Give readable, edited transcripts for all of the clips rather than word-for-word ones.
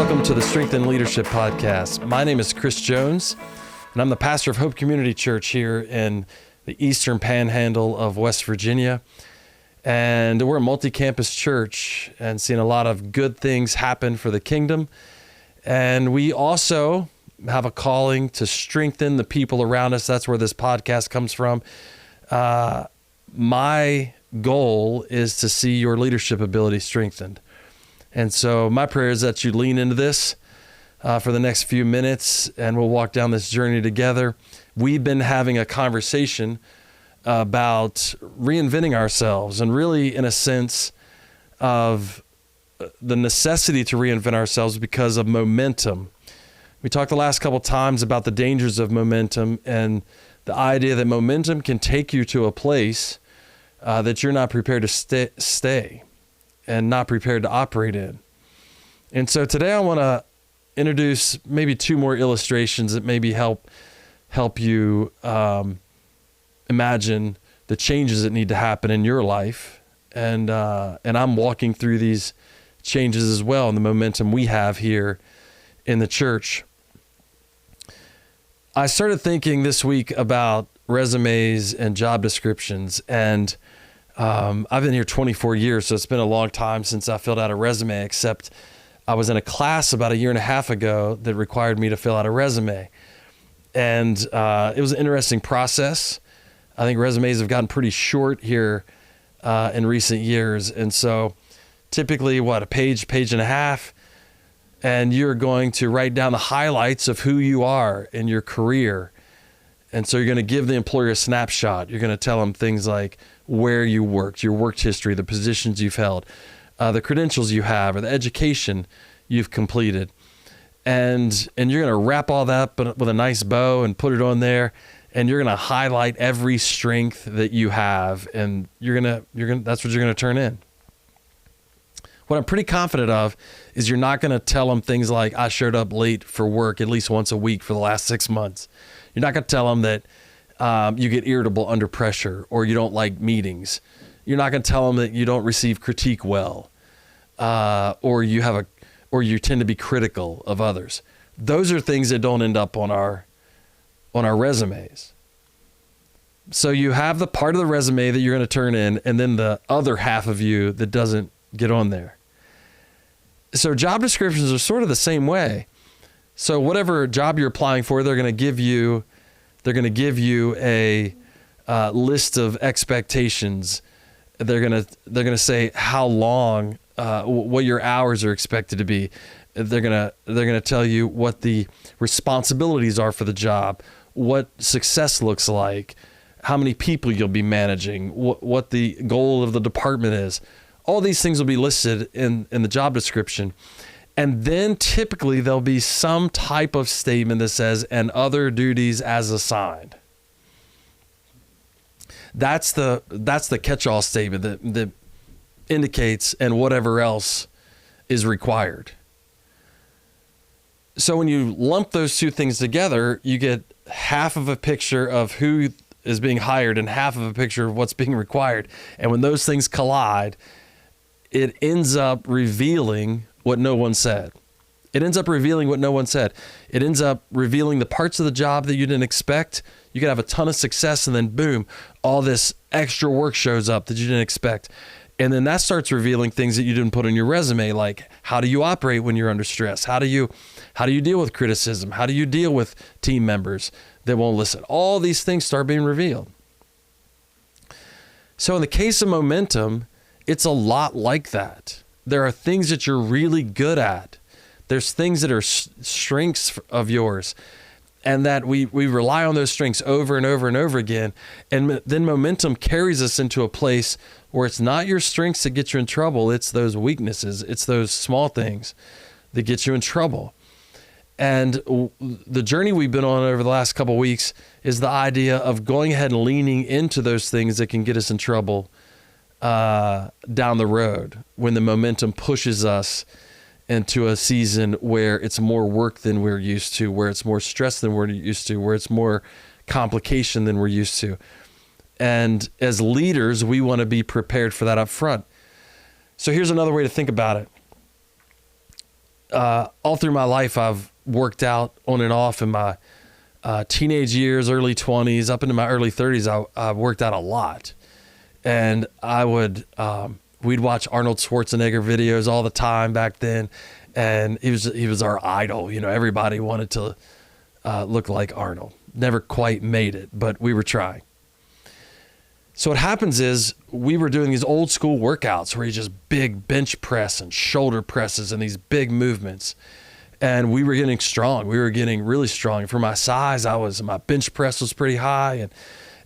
Welcome to the Strength in Leadership Podcast. My name is Chris Jones, and I'm the pastor of Hope Community Church here in the Eastern Panhandle of West Virginia. And we're a multi-campus church and seeing a lot of good things happen for the kingdom. And we also have a calling to strengthen the people around us. That's where this podcast comes from. My goal is to see your leadership ability strengthened. And so my prayer is that you lean into this for the next few minutes, and we'll walk down this journey together. We've been having a conversation about reinventing ourselves, and really in a sense of the necessity to reinvent ourselves because of momentum. We talked the last couple times about the dangers of momentum and the idea that momentum can take you to a place that you're not prepared to stay and not prepared to operate in. And so today I want to introduce maybe two more illustrations that maybe help you imagine the changes that need to happen in your life. And I'm walking through these changes as well and the momentum we have here in the church. I started thinking this week about resumes and job descriptions, and I've been here 24 years, so it's been a long time since I filled out a resume, except I was in a class about a year and a half ago that required me to fill out a resume. And it was an interesting process. I think resumes have gotten pretty short here in recent years. And so typically, a page and a half, and you're going to write down the highlights of who you are in your career. And so you're going to give the employer a snapshot. You're going to tell them things like where you worked, your work history, the positions you've held, the credentials you have, or the education you've completed. And you're going to wrap all that up with a nice bow and put it on there. And you're going to highlight every strength that you have. And that's what you're going to turn in. What I'm pretty confident of is you're not going to tell them things like, I showed up late for work at least once a week for the last 6 months. You're not going to tell them that you get irritable under pressure, or you don't like meetings. You're not going to tell them that you don't receive critique well, or you tend to be critical of others. Those are things that don't end up on our resumes. So you have the part of the resume that you're going to turn in, and then the other half of you that doesn't get on there. So job descriptions are sort of the same way. So whatever job you're applying for, they're going to give you a list of expectations. They're going to say how long, what your hours are expected to be. They're going to tell you what the responsibilities are for the job, what success looks like, how many people you'll be managing, what the goal of the department is. All these things will be listed in the job description. And then typically there'll be some type of statement that says, and other duties as assigned. That's the catch-all statement that indicates and whatever else is required. So when you lump those two things together, you get half of a picture of who is being hired and half of a picture of what's being required. And when those things collide, it ends up revealing what no one said. It ends up revealing what no one said. It ends up revealing the parts of the job that you didn't expect. You could have a ton of success, and then boom, all this extra work shows up that you didn't expect. And then that starts revealing things that you didn't put on your resume, like how do you operate when you're under stress? How do you deal with criticism? How do you deal with team members that won't listen? All these things start being revealed. So in the case of momentum, it's a lot like that. There are things that you're really good at. There's things that are strengths of yours, and that we rely on those strengths over and over and over again. And then momentum carries us into a place where it's not your strengths that get you in trouble. It's those weaknesses. It's those small things that get you in trouble. And the journey we've been on over the last couple of weeks is the idea of going ahead and leaning into those things that can get us in trouble down the road when the momentum pushes us into a season where it's more work than we're used to, where it's more stress than we're used to, where it's more complication than we're used to. And as leaders, we want to be prepared for that up front. So here's another way to think about it. all through my life, I've worked out on and off in my teenage years, early 20s, up into my early 30s. I worked out a lot. And I would, we'd watch Arnold Schwarzenegger videos all the time back then. And he was our idol. You know, everybody wanted to look like Arnold. Never quite made it, but we were trying. So what happens is we were doing these old school workouts where you just big bench press and shoulder presses and these big movements. And we were getting strong. We were getting really strong. For my size, my bench press was pretty high,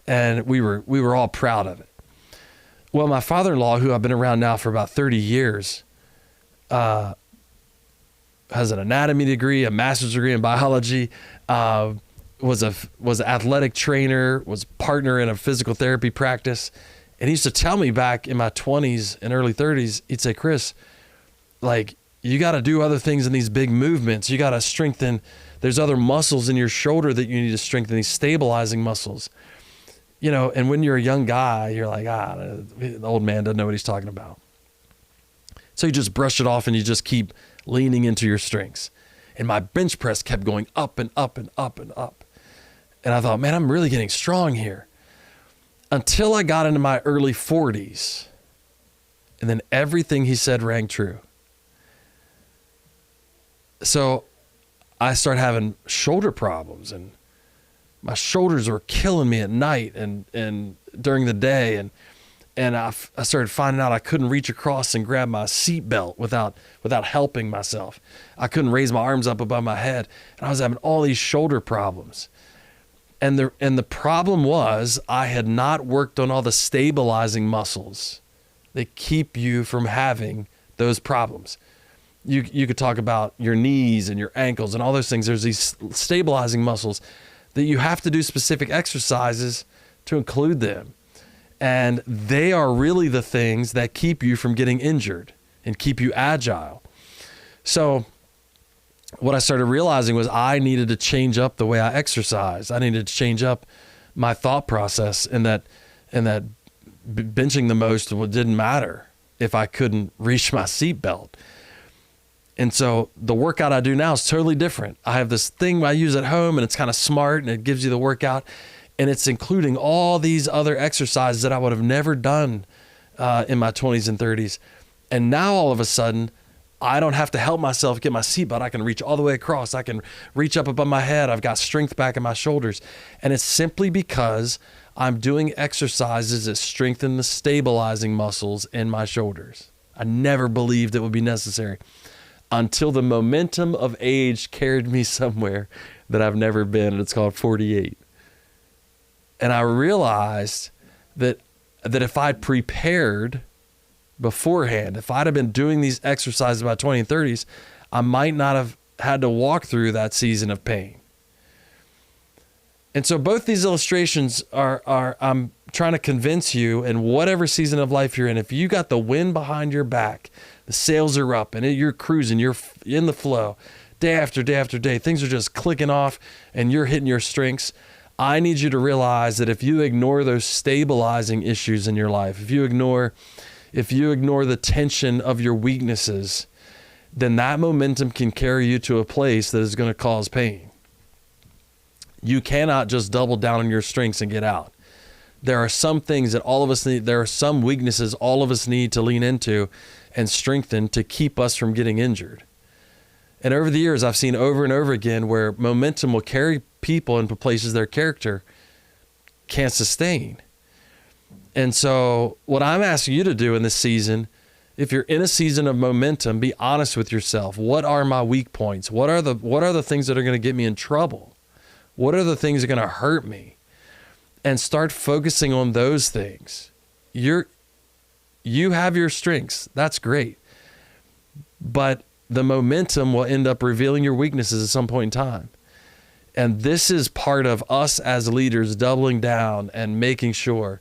and we were all proud of it. Well, my father-in-law, who I've been around now for about 30 years, has an anatomy degree, a master's degree in biology, was an athletic trainer, was partner in a physical therapy practice. And he used to tell me back in my 20s and early 30s, he'd say, Chris, like, you got to do other things in these big movements. You got to strengthen. There's other muscles in your shoulder that you need to strengthen, these stabilizing muscles. You know, and when you're a young guy, you're like, the old man doesn't know what he's talking about. So you just brush it off and you just keep leaning into your strengths. And my bench press kept going up and up and up and up. And I thought, man, I'm really getting strong here. Until I got into my early 40s. And then everything he said rang true. So I started having shoulder problems, and my shoulders were killing me at night and during the day. And I started finding out I couldn't reach across and grab my seatbelt without helping myself. I couldn't raise my arms up above my head. And I was having all these shoulder problems. And the problem was I had not worked on all the stabilizing muscles that keep you from having those problems. You could talk about your knees and your ankles and all those things. There's these stabilizing muscles that you have to do specific exercises to include them. And they are really the things that keep you from getting injured and keep you agile. So what I started realizing was I needed to change up the way I exercise. I needed to change up my thought process, and that benching the most didn't matter if I couldn't reach my seatbelt. And so the workout I do now is totally different. I have this thing I use at home, and it's kind of smart, and it gives you the workout, and it's including all these other exercises that I would have never done in my 20s and 30s. And now all of a sudden, I don't have to help myself get my seatbelt. I can reach all the way across. I can reach up above my head. I've got strength back in my shoulders. And it's simply because I'm doing exercises that strengthen the stabilizing muscles in my shoulders. I never believed it would be necessary until the momentum of age carried me somewhere that I've never been, and it's called 48. And I realized that if I'd prepared beforehand, if I'd have been doing these exercises in my 20s and 30s, I might not have had to walk through that season of pain. And so both these illustrations are I'm trying to convince you, in whatever season of life you're in, if you got the wind behind your back, the sails are up, and you're cruising, you're in the flow, day after day after day, things are just clicking off, and you're hitting your strengths. I need you to realize that if you ignore those stabilizing issues in your life, if you ignore the tension of your weaknesses, then that momentum can carry you to a place that is going to cause pain. You cannot just double down on your strengths and get out. There are some things that all of us need. There are some weaknesses all of us need to lean into and strengthen to keep us from getting injured. And over the years, I've seen over and over again where momentum will carry people into places their character can't sustain. And so what I'm asking you to do in this season, if you're in a season of momentum, be honest with yourself. What are my weak points? What are the things that are going to get me in trouble? What are the things that are going to hurt me? And start focusing on those things. You have your strengths. That's great. But the momentum will end up revealing your weaknesses at some point in time. And this is part of us as leaders doubling down and making sure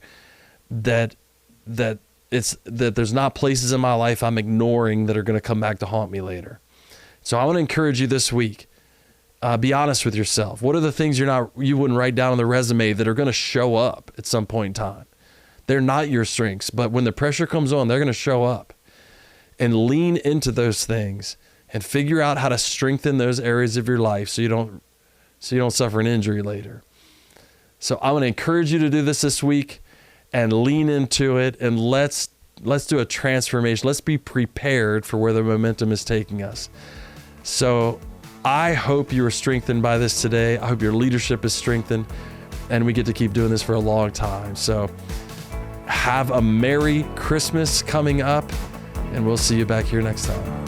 that there's not places in my life I'm ignoring that are going to come back to haunt me later. So I want to encourage you this week. Be honest with yourself. What are the things you wouldn't write down on the resume that are going to show up at some point in time? They're not your strengths, but when the pressure comes on, they're going to show up. And lean into those things and figure out how to strengthen those areas of your life so you don't suffer an injury later. So I'm going to encourage you to do this week and lean into it, and let's do a transformation. Let's be prepared for where the momentum is taking us. So I hope you are strengthened by this today. I hope your leadership is strengthened, and we get to keep doing this for a long time. So have a Merry Christmas coming up, and we'll see you back here next time.